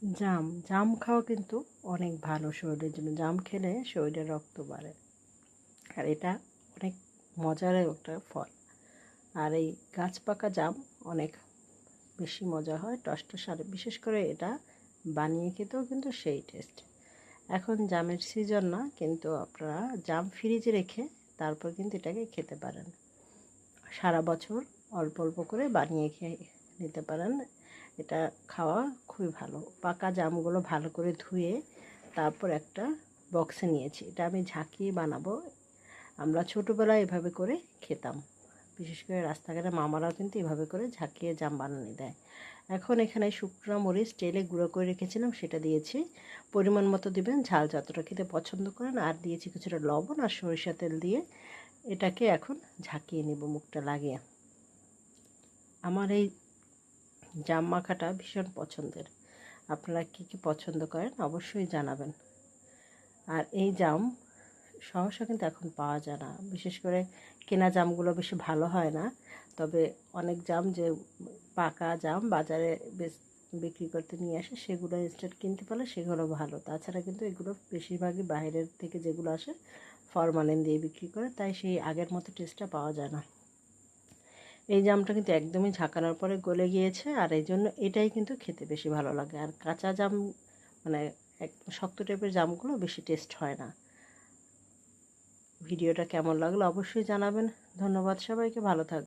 জাম জাম খাওয়া কিন্তু অনেক ভালো শরীরের জন্য। জাম খেলে শরীরে রক্ত বাড়ে, আর এটা অনেক মজার একটা ফল। আর এই গাছ পাকা জাম অনেক বেশি মজা হয়, টসটস, আর বিশেষ করে এটা বানিয়ে খেতেও কিন্তু সেই টেস্ট। এখন জামের সিজন না, কিন্তু আপনারা জাম ফ্রিজে রেখে তারপর কিন্তু এটাকে খেতে পারেন। সারা বছর অল্প অল্প করে বানিয়ে খেয়ে নিতে পারেন। এটা খাওয়া খুবই ভালো। পাকা জামগুলো ভালো করে ধুয়ে তারপর একটা বক্সে নিয়েছি। এটা আমি ঝাঁকিয়ে বানাবো। আমরা ছোটোবেলায় এভাবে করে খেতাম, বিশেষ করে রাস্তাঘাটে মামারাও কিন্তু এভাবে করে ঝাঁকিয়ে জাম বানিয়ে দেয়। এখন এখানে শুকনো মরিচ তেলে গুঁড়ো করে রেখেছিলাম, সেটা দিয়েছি। পরিমাণ মতো দিবেন, ঝাল যতটা খেতে পছন্দ করেন। আর দিয়েছি কিছুটা লবণ আর সরিষা তেল দিয়ে এটাকে এখন ঝাঁকিয়ে নেব মুখটা লাগিয়ে। আমার এই জাম মাখাটা ভীষণ পছন্দের। আপনারা কী কী পছন্দ করেন অবশ্যই জানাবেন। আর এই জাম সহসা কিন্তু এখন পাওয়া যায় না, বিশেষ করে কেনা জামগুলো বেশি ভালো হয় না। তবে অনেক জাম যে পাকা জাম বাজারে বেশ বিক্রি করতে নিয়ে আসে, সেগুলো ইনস্ট্যান্ট কিনতে পারলে সেগুলো ভালো। তাছাড়া কিন্তু এগুলো বেশিরভাগই বাইরের থেকে যেগুলো আসে ফরমালিন দিয়ে বিক্রি করে, তাই সেই আগের মতো টেস্টটা পাওয়া যায় না। এই জামটা কিন্তু একদমই ঝাঁকানোর পরে গলে গিয়েছে, আর এই জন্য এটাই কিন্তু খেতে বেশি ভালো লাগে। আর কাঁচা জাম মানে একদম শক্ত টাইপের জামগুলো বেশি টেস্ট হয় না। ভিডিওটা কেমন লাগলো অবশ্যই জানাবেন। ধন্যবাদ সবাইকে, ভালো থাকবেন।